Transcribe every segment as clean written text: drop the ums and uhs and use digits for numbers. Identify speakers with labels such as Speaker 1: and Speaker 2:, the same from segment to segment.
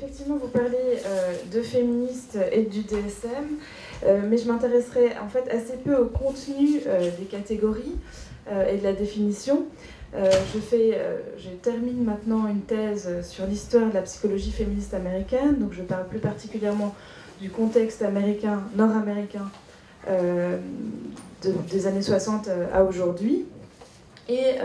Speaker 1: effectivement, vous parlez de féministes et du DSM, mais je m'intéresserai en fait assez peu au contenu des catégories et de la définition. Je termine maintenant une thèse sur l'histoire de la psychologie féministe américaine, donc je parle plus particulièrement du contexte américain, nord-américain, des années 60 à aujourd'hui. Et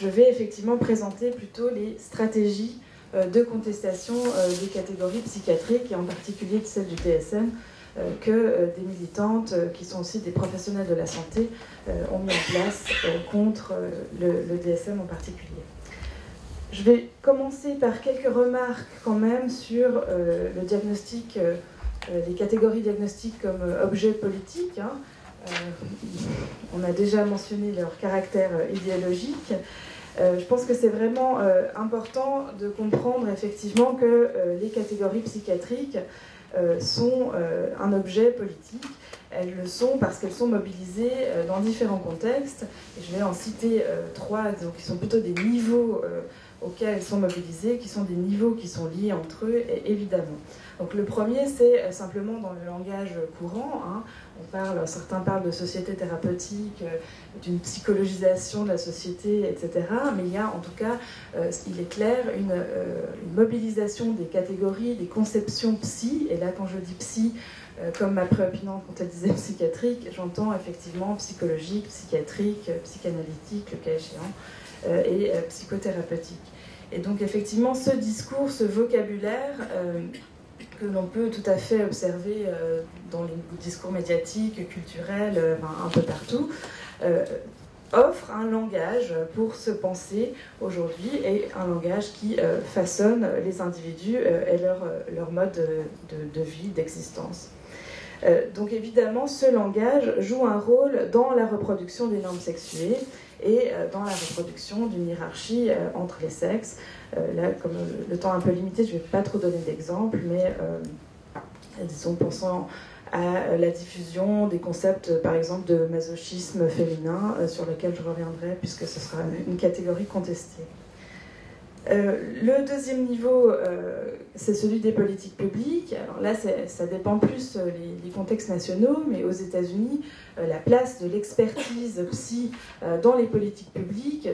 Speaker 1: je vais effectivement présenter plutôt les stratégies de contestation des catégories psychiatriques, et en particulier de celles du DSM, que des militantes, qui sont aussi des professionnels de la santé, ont mis en place contre le DSM en particulier. Je vais commencer par quelques remarques quand même sur le diagnostic, les catégories diagnostiques comme objet politique. On a déjà mentionné leur caractère idéologique. Je pense que c'est vraiment important de comprendre effectivement que les catégories psychiatriques sont un objet politique. Elles le sont parce qu'elles sont mobilisées dans différents contextes. Et je vais en citer trois, donc, qui sont plutôt des niveaux auxquels elles sont mobilisées, qui sont des niveaux qui sont liés entre eux, évidemment. Donc le premier, c'est simplement dans le langage courant. Certains parlent de société thérapeutique, d'une psychologisation de la société, etc. Mais il y a en tout cas, il est clair, une mobilisation des catégories, des conceptions psy. Et là, quand je dis psy, comme ma préopinante quand elle disait psychiatrique, j'entends effectivement psychologique, psychiatrique, psychanalytique, le cas échéant, et psychothérapeutique. Et donc effectivement, ce discours, ce vocabulaire, que l'on peut tout à fait observer dans les discours médiatiques, culturels, un peu partout, offre un langage pour se penser aujourd'hui, et un langage qui façonne les individus et leur mode de vie, d'existence. Donc évidemment, ce langage joue un rôle dans la reproduction des normes sexuées et dans la reproduction d'une hiérarchie entre les sexes. Là, comme le temps est un peu limité, je ne vais pas trop donner d'exemples, mais disons, pensant à la diffusion des concepts, par exemple, de masochisme féminin, sur lequel je reviendrai, puisque ce sera une catégorie contestée. Le deuxième niveau, c'est celui des politiques publiques. Alors là, ça dépend plus les contextes nationaux, mais aux États-Unis, la place de l'expertise psy dans les politiques publiques,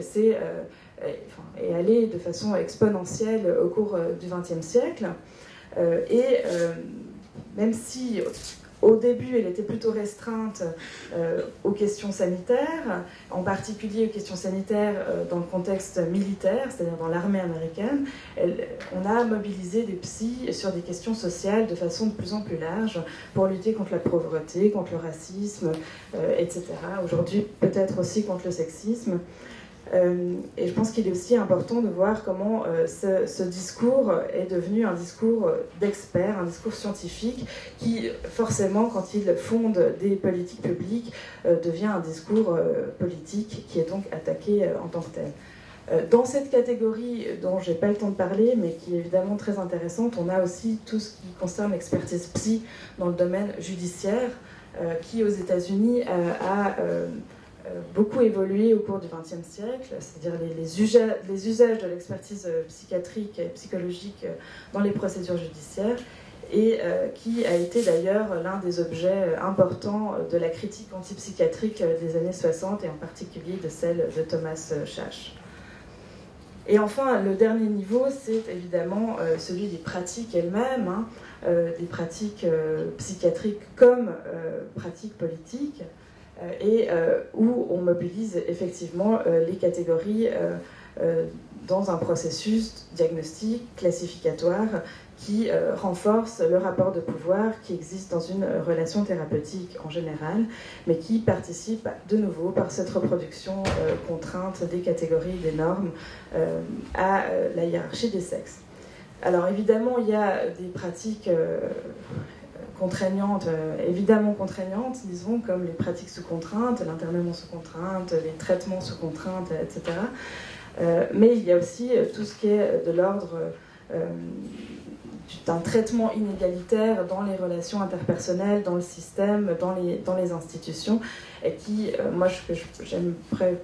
Speaker 1: est allée de façon exponentielle au cours du XXe siècle. Même si au début, elle était plutôt restreinte aux questions sanitaires, en particulier aux questions sanitaires dans le contexte militaire, c'est-à-dire dans l'armée américaine. On a mobilisé des psys sur des questions sociales de façon de plus en plus large pour lutter contre la pauvreté, contre le racisme, etc. Aujourd'hui, peut-être aussi contre le sexisme. Et je pense qu'il est aussi important de voir comment ce discours est devenu un discours d'experts, un discours scientifique, qui forcément, quand il fonde des politiques publiques, devient un discours politique qui est donc attaqué en tant que tel. Dans cette catégorie dont je n'ai pas le temps de parler, mais qui est évidemment très intéressante, on a aussi tout ce qui concerne l'expertise psy dans le domaine judiciaire, qui aux États-Unis a beaucoup évolué au cours du XXe siècle, c'est-à-dire les usages de l'expertise psychiatrique et psychologique dans les procédures judiciaires, et qui a été d'ailleurs l'un des objets importants de la critique antipsychiatrique des années 60, et en particulier de celle de Thomas Schacht. Et enfin, le dernier niveau, c'est évidemment celui des pratiques elles-mêmes, des pratiques psychiatriques comme pratiques politiques, et où on mobilise effectivement les catégories dans un processus diagnostique, classificatoire, qui renforce le rapport de pouvoir qui existe dans une relation thérapeutique en général, mais qui participe de nouveau par cette reproduction contrainte des catégories, des normes, à la hiérarchie des sexes. Alors évidemment, il y a des pratiques contraignantes, évidemment contraignantes, disons, comme les pratiques sous contrainte, l'internement sous contrainte, les traitements sous contrainte, etc. Mais il y a aussi tout ce qui est de l'ordre d'un traitement inégalitaire dans les relations interpersonnelles, dans le système, dans les institutions, et qui,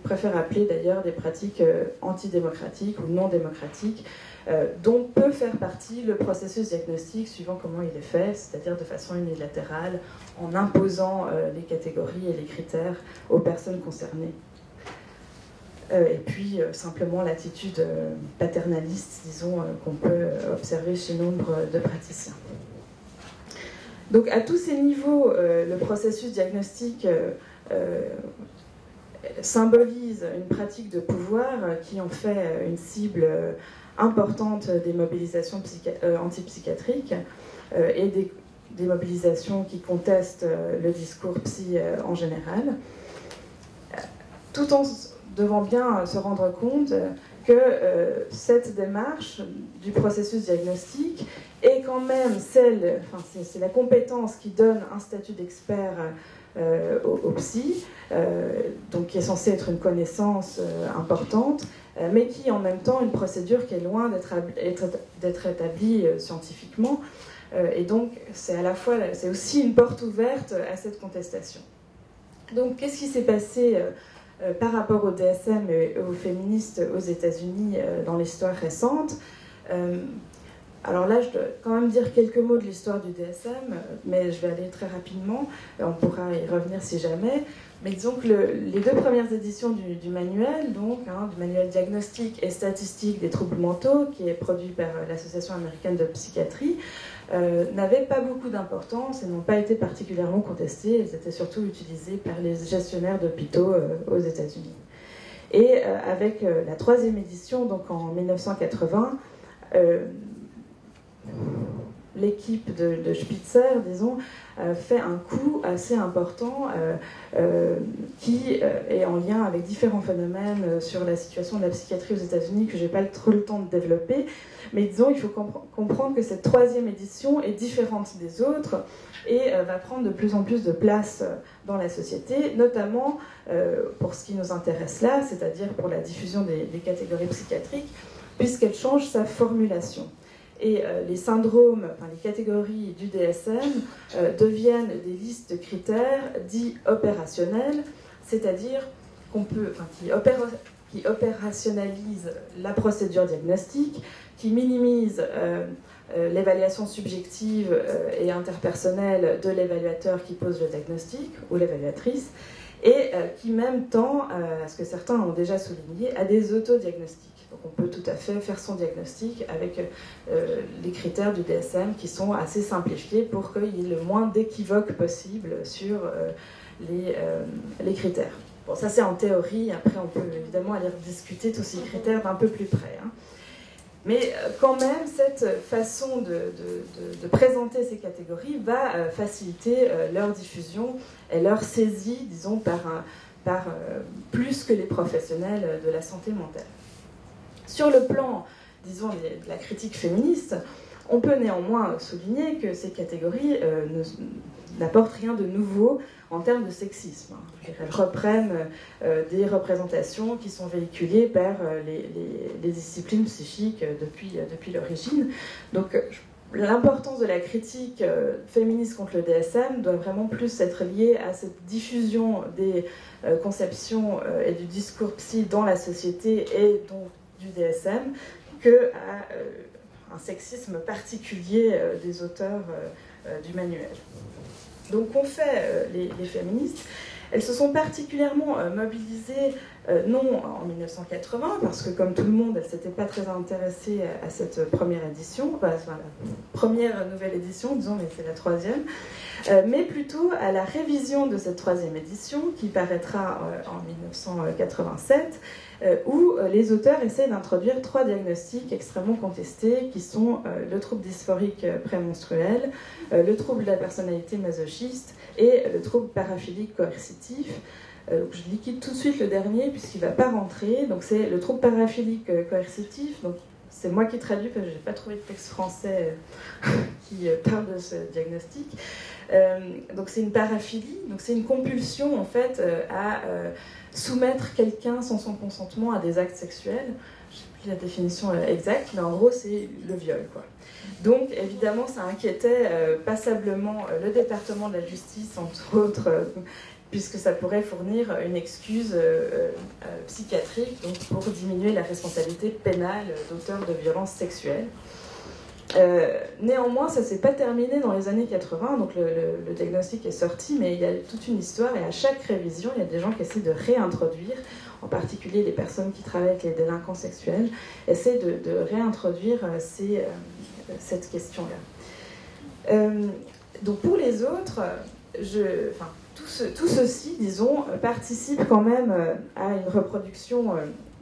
Speaker 1: préfère appeler d'ailleurs des pratiques antidémocratiques ou non démocratiques, dont peut faire partie le processus diagnostique suivant comment il est fait, c'est-à-dire de façon unilatérale, en imposant les catégories et les critères aux personnes concernées. Et puis simplement l'attitude paternaliste, disons, qu'on peut observer chez nombre de praticiens. Donc à tous ces niveaux, le processus diagnostique symbolise une pratique de pouvoir qui en fait une cible importante des mobilisations antipsychiatriques et des mobilisations qui contestent le discours psy en général, tout en devant bien se rendre compte que cette démarche du processus diagnostique est quand même c'est la compétence qui donne un statut d'expert au psy, donc qui est censée être une connaissance importante, mais qui en même temps une procédure qui est loin d'être établie scientifiquement, et donc c'est aussi une porte ouverte à cette contestation. Donc qu'est-ce qui s'est passé par rapport au DSM et aux féministes aux États-Unis dans l'histoire récente? Alors là, je dois quand même dire quelques mots de l'histoire du DSM, mais je vais aller très rapidement, on pourra y revenir si jamais. Mais disons que les deux premières éditions du manuel, donc, du manuel diagnostique et statistique des troubles mentaux, qui est produit par l'Association américaine de psychiatrie, n'avaient pas beaucoup d'importance et n'ont pas été particulièrement contestées. Elles étaient surtout utilisées par les gestionnaires d'hôpitaux aux États-Unis. Et avec la troisième édition, donc en 1980, l'équipe de Spitzer, disons, fait un coup assez important qui est en lien avec différents phénomènes sur la situation de la psychiatrie aux États-Unis que je n'ai pas trop le temps de développer. Mais disons, il faut comprendre que cette troisième édition est différente des autres et va prendre de plus en plus de place dans la société, notamment pour ce qui nous intéresse là, c'est-à-dire pour la diffusion des catégories psychiatriques, puisqu'elle change sa formulation. Et les syndromes, les catégories du DSM deviennent des listes de critères dits opérationnels, c'est-à-dire qui opérationnalisent la procédure diagnostique, qui minimisent l'évaluation subjective et interpersonnelle de l'évaluateur qui pose le diagnostic, ou l'évaluatrice, et qui même tend, à ce que certains ont déjà souligné, à des autodiagnostics. Donc on peut tout à fait faire son diagnostic avec les critères du DSM qui sont assez simplifiés pour qu'il y ait le moins d'équivoques possible sur les critères. Bon, ça c'est en théorie, après on peut évidemment aller discuter tous ces critères d'un peu plus près. Mais quand même, cette façon de présenter ces catégories va faciliter leur diffusion et leur saisie, disons, par plus que les professionnels de la santé mentale. Sur le plan, disons, de la critique féministe, on peut néanmoins souligner que ces catégories n'apportent rien de nouveau en termes de sexisme. Elles reprennent des représentations qui sont véhiculées par les disciplines psychiques depuis l'origine. Donc l'importance de la critique féministe contre le DSM doit vraiment plus être liée à cette diffusion des conceptions et du discours psy dans la société et donc du DSM qu'à un sexisme particulier des auteurs du manuel. Donc qu'ont fait les féministes? Elles se sont particulièrement mobilisées, non en 1980, parce que comme tout le monde, elles ne s'étaient pas très intéressées à cette première édition, enfin la première nouvelle édition, disons, mais c'est la troisième, mais plutôt à la révision de cette troisième édition, qui paraîtra en 1987, où les auteurs essaient d'introduire 3 diagnostics extrêmement contestés, qui sont le trouble dysphorique prémenstruel, le trouble de la personnalité masochiste et le trouble paraphilique coercitif. Donc je liquide tout de suite le dernier puisqu'il ne va pas rentrer. Donc c'est le trouble paraphilique coercitif. Donc c'est moi qui traduis parce que je n'ai pas trouvé de texte français qui parle de ce diagnostic. Donc c'est une paraphilie, donc c'est une compulsion en fait à soumettre quelqu'un sans son consentement à des actes sexuels. plus la définition exacte, mais en gros, c'est le viol, quoi. Donc, évidemment, ça inquiétait passablement le département de la justice, entre autres, puisque ça pourrait fournir une excuse psychiatrique donc pour diminuer la responsabilité pénale d'auteurs de violences sexuelles. Néanmoins, ça ne s'est pas terminé dans les années 80, donc le diagnostic est sorti, mais il y a toute une histoire, et à chaque révision, il y a des gens qui essaient de réintroduire, en particulier les personnes qui travaillent avec les délinquants sexuels, essaient de réintroduire cette question-là. Donc pour les autres, tout ceci, disons, participe quand même à une reproduction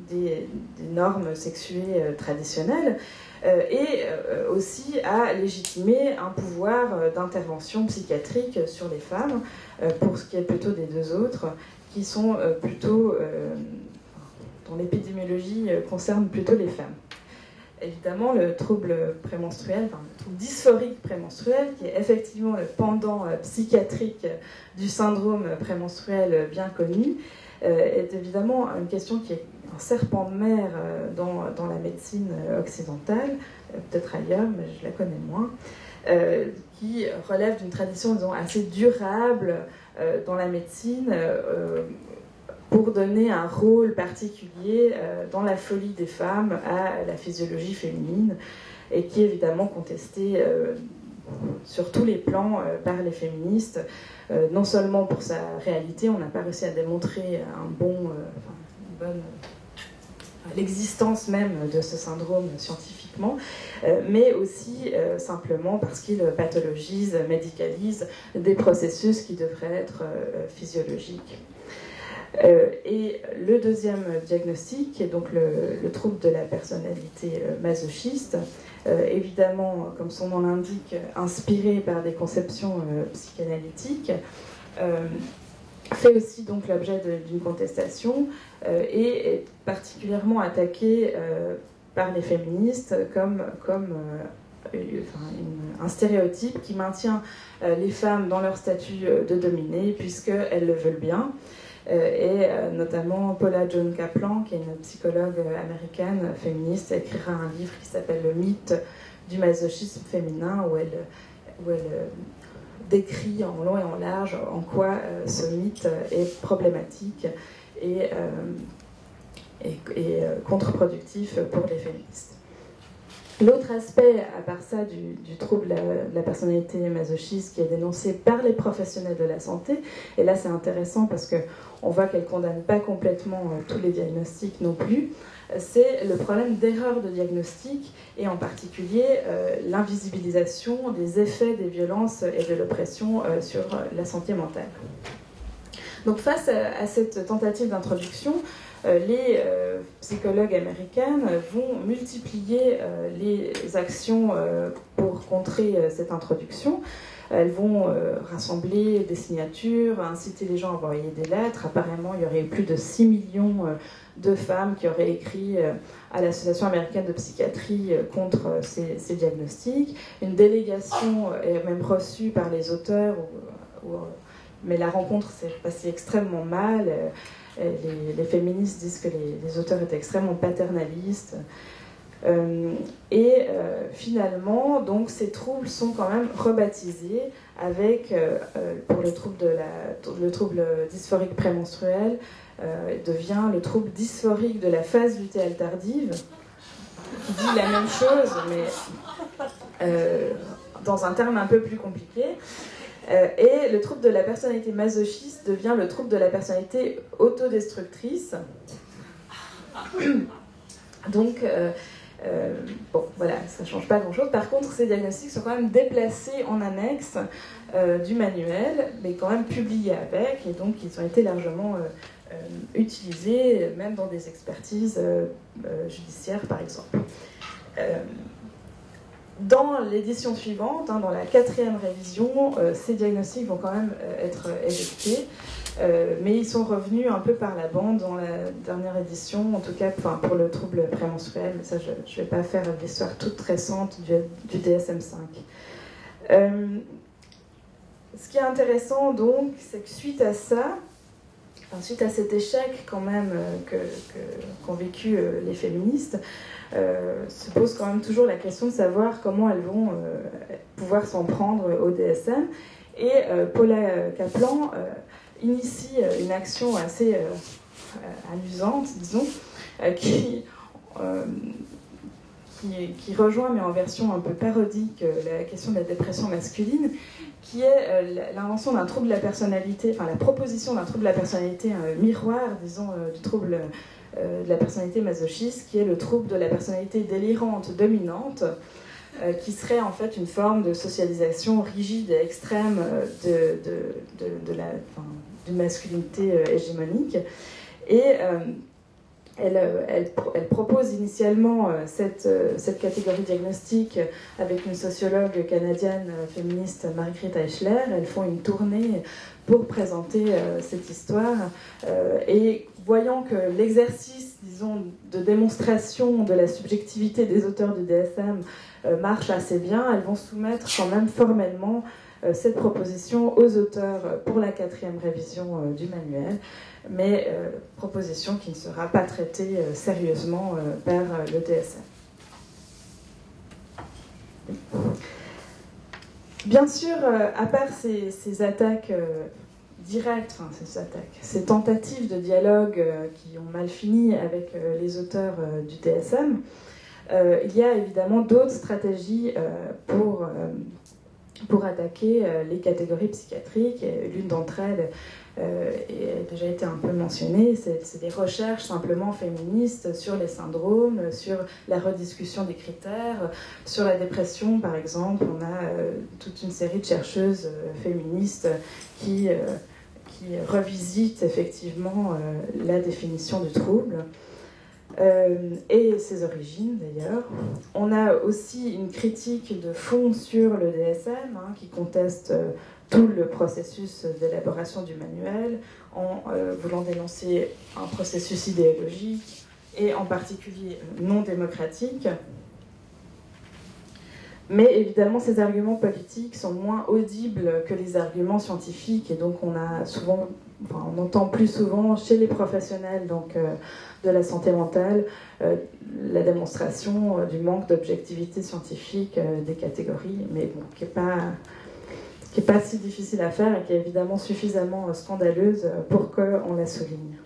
Speaker 1: des normes sexuées traditionnelles, et aussi à légitimer un pouvoir d'intervention psychiatrique sur les femmes, pour ce qui est plutôt des deux autres, qui sont plutôt, dont l'épidémiologie concerne plutôt les femmes. Évidemment, le trouble prémenstruel, enfin, le trouble dysphorique prémenstruel, qui est effectivement le pendant psychiatrique du syndrome prémenstruel bien connu, est évidemment une question qui est un serpent de mer dans la médecine occidentale, peut-être ailleurs, mais je la connais moins, qui relève d'une tradition, disons, assez durable dans la médecine, pour donner un rôle particulier dans la folie des femmes à la physiologie féminine, et qui est évidemment contestée sur tous les plans par les féministes, non seulement pour sa réalité, on n'a pas réussi à démontrer l'existence même de ce syndrome scientifiquement, mais aussi simplement parce qu'il pathologise, médicalise des processus qui devraient être physiologiques. Et le deuxième diagnostic, qui est donc le trouble de la personnalité masochiste, évidemment, comme son nom l'indique, inspiré par des conceptions psychanalytiques, fait aussi donc l'objet d'une contestation et est particulièrement attaqué par les féministes comme un stéréotype qui maintient les femmes dans leur statut de dominée puisqu'elles le veulent bien. Et notamment Paula Joan Kaplan, qui est une psychologue américaine féministe, écrira un livre qui s'appelle Le mythe du masochisme féminin, où elle décrit en long et en large en quoi ce mythe est problématique et contre-productif pour les féministes. L'autre aspect, à part ça, du trouble de la personnalité masochiste qui est dénoncé par les professionnels de la santé, et là c'est intéressant parce qu'on voit qu'elle ne condamne pas complètement tous les diagnostics non plus, c'est le problème d'erreur de diagnostic et en particulier l'invisibilisation des effets des violences et de l'oppression sur la santé mentale. Donc face à cette tentative d'introduction, les psychologues américaines vont multiplier les actions pour contrer cette introduction. Elles vont rassembler des signatures, inciter les gens à envoyer des lettres. Apparemment, il y aurait eu plus de 6 millions de femmes qui auraient écrit à l'Association américaine de psychiatrie contre ces diagnostics. Une délégation est même reçue par les auteurs, mais la rencontre s'est passée extrêmement mal. Les féministes disent que les auteurs étaient extrêmement paternalistes. Finalement, donc, ces troubles sont quand même rebaptisés avec, pour le trouble dysphorique prémenstruel, devient le trouble dysphorique de la phase lutéale tardive, qui dit la même chose, mais dans un terme un peu plus compliqué. Et le trouble de la personnalité masochiste devient le trouble de la personnalité autodestructrice. Donc, bon, voilà, ça ne change pas grand-chose. Par contre, ces diagnostics sont quand même déplacés en annexe du manuel, mais quand même publiés avec, et donc ils ont été largement utilisés, même dans des expertises judiciaires, par exemple. Dans l'édition suivante, dans la 4e révision, ces diagnostics vont quand même être éjectés, mais ils sont revenus un peu par la bande dans la dernière édition, en tout cas pour le trouble prémenstruel, mais ça je ne vais pas faire l'histoire toute récente du DSM-5. Ce qui est intéressant donc, c'est que suite à ça, suite à cet échec quand même qu'ont vécu les féministes, se pose quand même toujours la question de savoir comment elles vont pouvoir s'en prendre au DSM. Et Paula Kaplan initie une action assez amusante, disons, qui rejoint, mais en version un peu parodique, la question de la dépression masculine, qui est l'invention d'un trouble de la personnalité, enfin la proposition d'un trouble de la personnalité miroir, disons, du trouble de la personnalité masochiste, qui est le trouble de la personnalité délirante dominante, qui serait en fait une forme de socialisation rigide et extrême d'une masculinité hégémonique. Et elle propose initialement cette catégorie diagnostique avec une sociologue canadienne féministe, Margrethe Eichler. Elles font une tournée pour présenter cette histoire. Et voyant que l'exercice, disons, de démonstration de la subjectivité des auteurs du DSM marche assez bien, elles vont soumettre quand même formellement cette proposition aux auteurs pour la 4e révision du manuel, mais proposition qui ne sera pas traitée sérieusement par le DSM. Bien sûr, à part ces attaques directes, enfin ces tentatives de dialogue qui ont mal fini avec les auteurs du DSM, il y a évidemment d'autres stratégies pour attaquer les catégories psychiatriques. L'une d'entre elles a déjà été un peu mentionnée, c'est des recherches simplement féministes sur les syndromes, sur la rediscussion des critères, sur la dépression par exemple. On a toute une série de chercheuses féministes qui revisitent effectivement la définition du trouble. Et ses origines d'ailleurs. On a aussi une critique de fond sur le DSM qui conteste tout le processus d'élaboration du manuel en voulant dénoncer un processus idéologique et en particulier non démocratique. Mais évidemment, ces arguments politiques sont moins audibles que les arguments scientifiques, et donc on entend plus souvent chez les professionnels de la santé mentale la démonstration du manque d'objectivité scientifique des catégories, mais bon, qui n'est pas si difficile à faire et qui est évidemment suffisamment scandaleuse pour qu'on la souligne.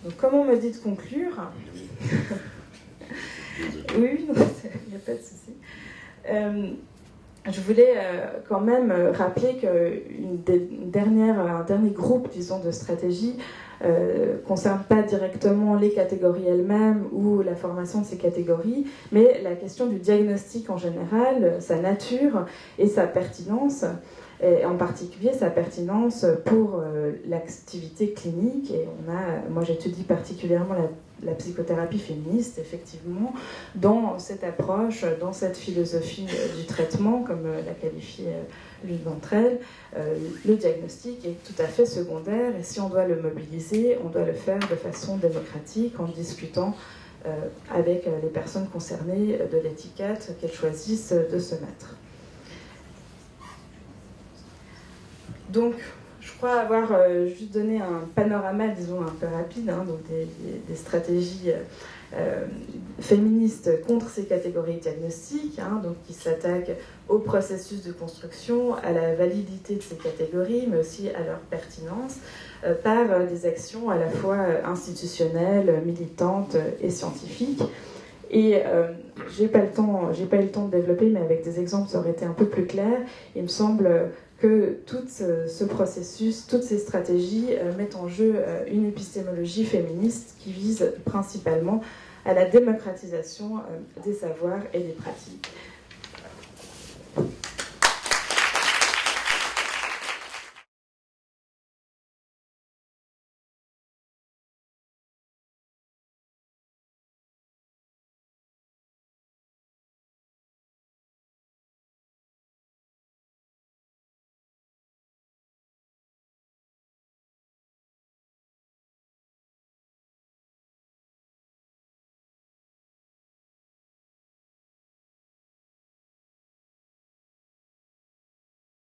Speaker 1: Donc, comme on me dit de conclure, oui, il n'y a pas de souci. Je voulais quand même rappeler qu'un dernier groupe, disons, de stratégies concerne pas directement les catégories elles-mêmes ou la formation de ces catégories, mais la question du diagnostic en général, sa nature et sa pertinence, et en particulier sa pertinence pour l'activité clinique. Et moi j'étudie particulièrement la psychothérapie féministe, effectivement, dans cette approche, dans cette philosophie du traitement, comme l'a qualifié l'une d'entre elles. Le diagnostic est tout à fait secondaire, et si on doit le mobiliser, on doit le faire de façon démocratique, en discutant avec les personnes concernées de l'étiquette qu'elles choisissent de se mettre. Donc, je crois avoir juste donné un panorama, disons, un peu rapide, donc des stratégies féministes contre ces catégories diagnostiques, donc qui s'attaquent au processus de construction, à la validité de ces catégories, mais aussi à leur pertinence, par des actions à la fois institutionnelles, militantes et scientifiques. Et j'ai pas eu le temps de développer, mais avec des exemples, ça aurait été un peu plus clair. Il me semble que tout ce processus, toutes ces stratégies mettent en jeu une épistémologie féministe qui vise principalement à la démocratisation des savoirs et des pratiques.